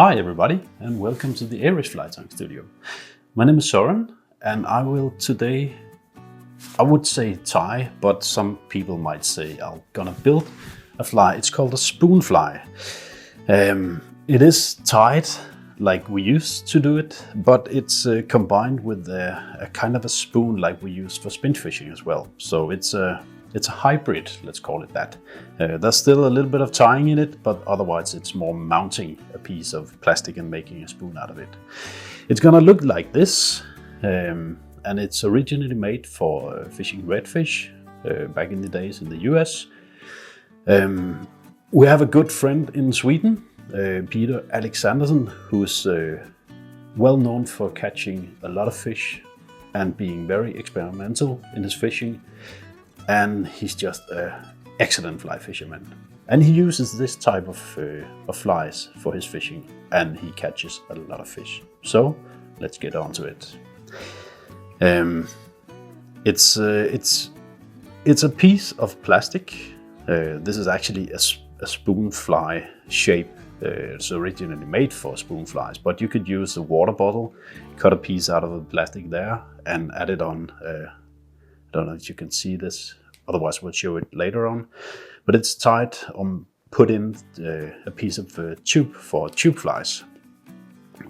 Hi everybody and welcome to the Ahrex flytying studio. My name is Soren and I will today, I would say tie, but some people might say I'm gonna build a fly. It's called a spoon fly. It is tied like we used to do it, but it's combined with a kind of a spoon like we use for spin fishing as well. So it's a hybrid, let's call it that. There's still a little bit of tying in it, but otherwise it's more mounting a piece of plastic and making a spoon out of it. It's gonna look like this, and it's originally made for fishing redfish back in the days in the US. We have a good friend in Sweden, Peter Alexandersson, who's well known for catching a lot of fish and being very experimental in his fishing. And he's just an excellent fly fisherman. And he uses this type of flies for his fishing, and he catches a lot of fish. So let's get on to it. It's a piece of plastic. This is actually a spoon fly shape. It's originally made for spoon flies, but you could use a water bottle, cut a piece out of the plastic there, and add it on. I don't know if you can see this, otherwise we'll show it later on. But it's tied on, put in a piece of tube for tube flies.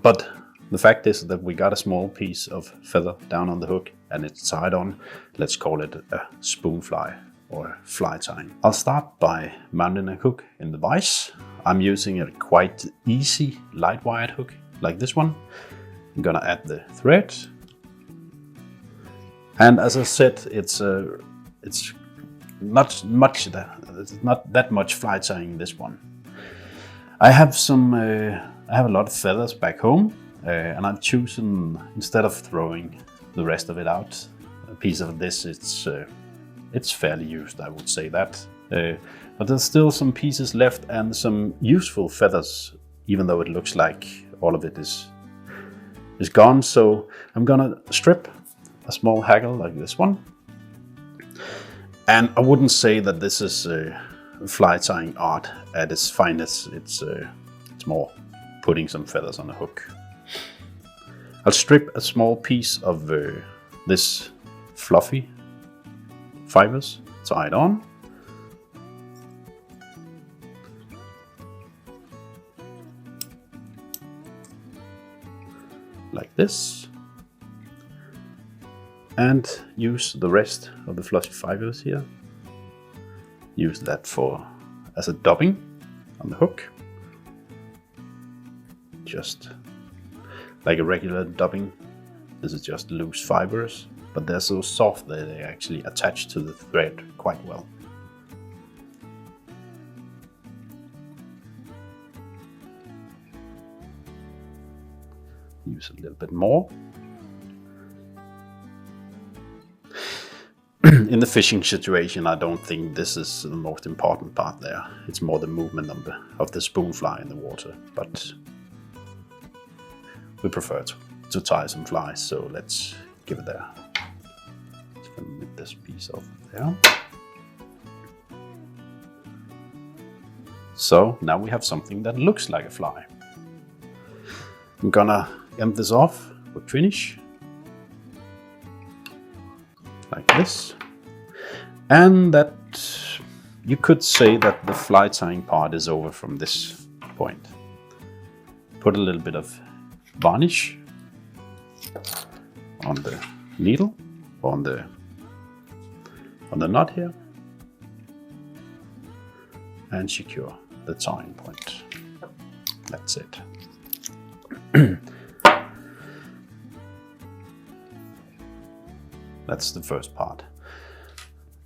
But the fact is that we got a small piece of feather down on the hook and it's tied on. Let's call it a spoon fly or fly tying. I'll start by mounting a hook in the vise. I'm using a quite easy light wired hook like this one. I'm gonna add the thread. And as I said, it's not that much fly tying in this one. I have a lot of feathers back home, and I've chosen, instead of throwing the rest of it out, a piece of this. It's fairly used, I would say that. But there's still some pieces left and some useful feathers, even though it looks like all of it is gone. So I'm gonna strip a small haggle like this one. And I wouldn't say that this is fly tying art at its finest. It's more putting some feathers on a hook. I'll strip a small piece of this fluffy fibers, tie it on. Like this. And use the rest of the fluffy fibers here. Use that as a dubbing on the hook. Just like a regular dubbing. This is just loose fibers, but they're so soft that they actually attach to the thread quite well. Use a little bit more. In the fishing situation, I don't think this is the most important part there. It's more the movement of the spoon fly in the water, but we prefer to tie some flies, so let's give it there. Let's get this piece off there. So now we have something that looks like a fly. I'm gonna end this off with finish. Like this. And that you could say that the fly tying part is over from this point. Put a little bit of varnish on the needle, on the knot here, and secure the tying point. That's it. That's the first part.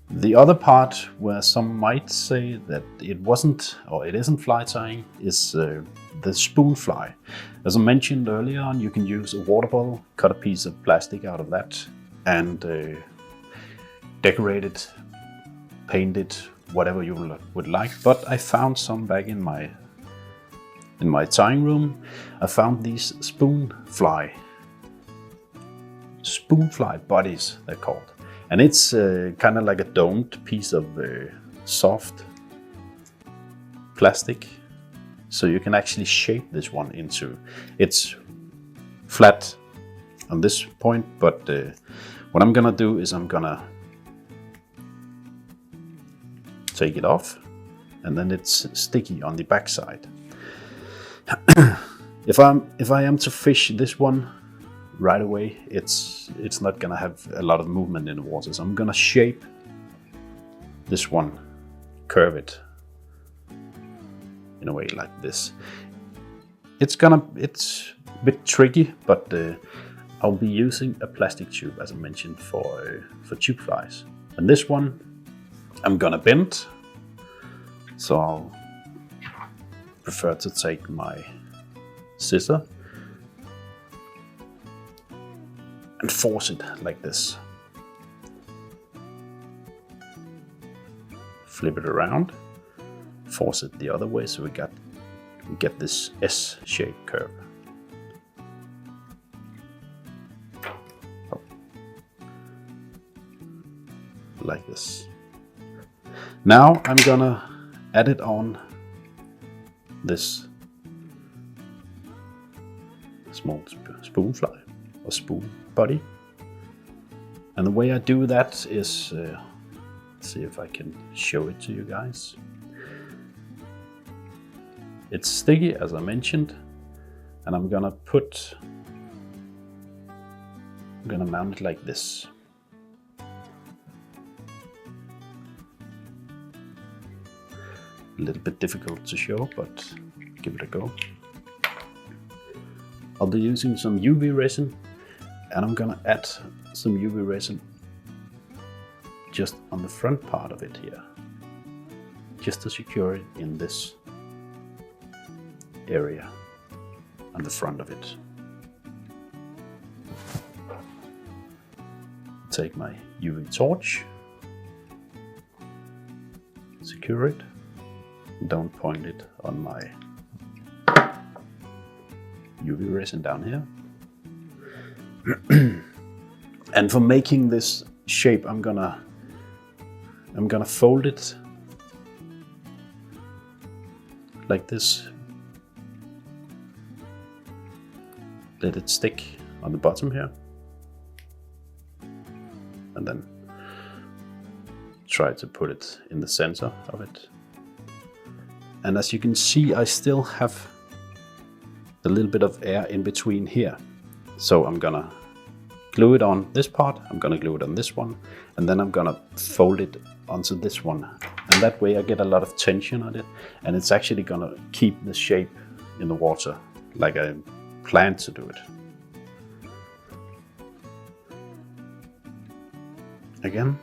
The other part where some might say that it wasn't or it isn't fly tying is the spoon fly. As I mentioned earlier on, you can use a water bottle, cut a piece of plastic out of that and decorate it, paint it, whatever you would like. But I found some back in my tying room. I found these spoon fly bodies, they're called. And it's kind of like a domed piece of soft plastic So you can actually shape this one into, it's flat on this point, but what I'm gonna do is I'm gonna take it off, and then it's sticky on the back side. If I am to fish this one right away, it's not gonna have a lot of movement in the water. So I'm gonna shape this one, curve it in a way like this. It's a bit tricky, but I'll be using a plastic tube, as I mentioned, for tube flies. And this one I'm gonna bend, so I'll prefer to take my scissor and force it like this. Flip it around, force it the other way, so we get this S-shaped curve. Like this. Now I'm gonna add it on this small spoon fly or spoon body, and the way I do that is let's see if I can show it to you guys. It's sticky, as I mentioned, and I'm gonna mount it like this. A little bit difficult to show, but give it a go. I'll be using some UV resin, and I'm gonna add some UV resin just on the front part of it here, just to secure it in this area on the front of it. Take my UV torch, secure it. Don't point it on my UV resin down here. And for making this shape, I'm gonna fold it like this. Let it stick on the bottom here, and then try to put it in the center of it. And as you can see, I still have a little bit of air in between here. So I'm gonna glue it on this part, I'm gonna glue it on this one, and then I'm gonna fold it onto this one. And that way I get a lot of tension on it, and it's actually gonna keep the shape in the water like I planned to do it. Again,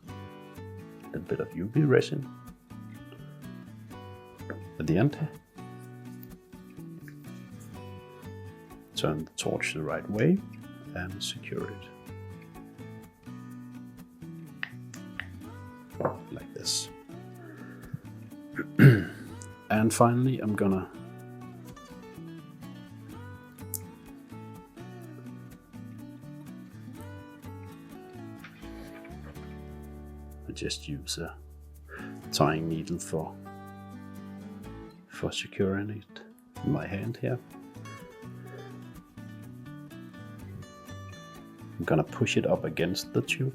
a little bit of UV resin at the end. Turn the torch the right way and secure it. Like this. And finally I'm gonna just use a tying needle for securing it in my hand here. I'm gonna push it up against the tube.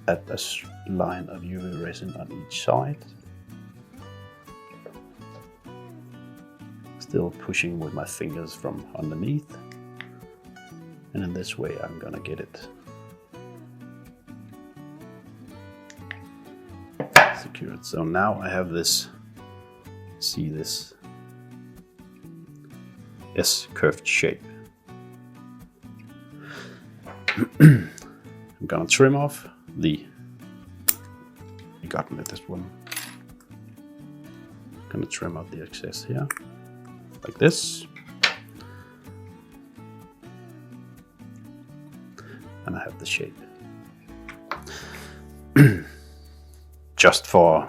Add a line of UV resin on each side. Still pushing with my fingers from underneath. And in this way I'm gonna get it secured. So now I have this, see this S-curved shape. I'm gonna trim off the, you got me this one. Gonna trim out the excess here, like this. And I have the shape. just for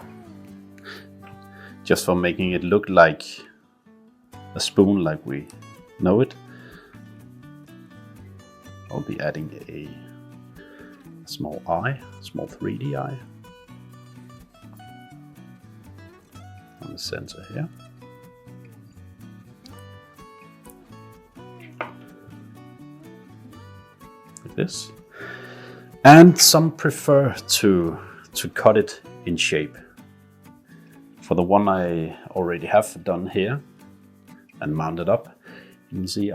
making it look like a spoon like we know it, I'll be adding a small eye, small 3D eye. the center here. Like this. And some prefer to cut it in shape. For the one I already have done here and mounted up, you can see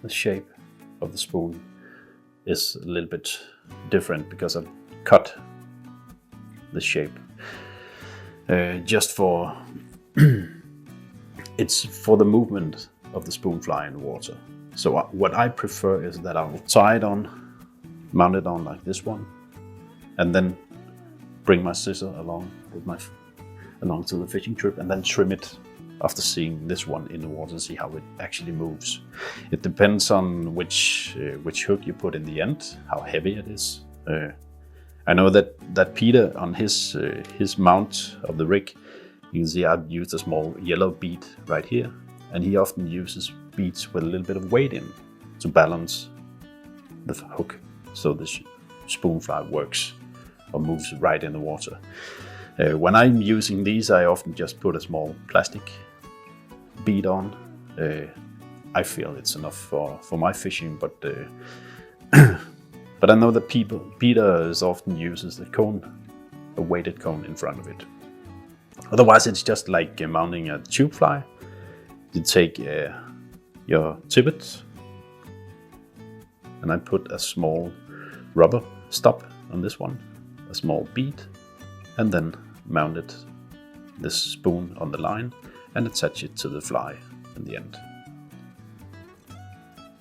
the shape of the spoon is a little bit different because I've cut the shape just for it's for the movement of the spoon fly in water. So what I prefer is that I'll tie it on, mount it on like this one, and then bring my scissor along to the fishing trip and then trim it after seeing this one in the water and see how it actually moves. It depends on which hook you put in the end, how heavy it is. I know that Peter on his mount of the rig, you can see I've used a small yellow bead right here, and he often uses beads with a little bit of weight in to balance the hook so the spoon fly works or moves right in the water. When I'm using these, I often just put a small plastic bead on. I feel it's enough for my fishing, but but I know that Peter often uses a weighted cone in front of it. Otherwise, it's just like mounting a tube fly. You take your tippet, and I put a small rubber stop on this one, a small bead, and then mount this spoon on the line and attach it to the fly in the end.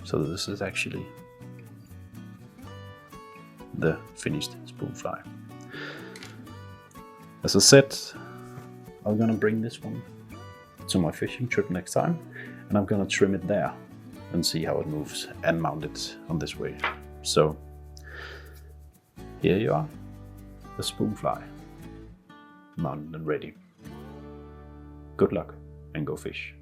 So this is actually the finished spoon fly. As I said, I'm gonna bring this one to my fishing trip next time, and I'm gonna trim it there and see how it moves and mount it on this way. So here you are, the spoon fly, mounted and ready. Good luck and go fish.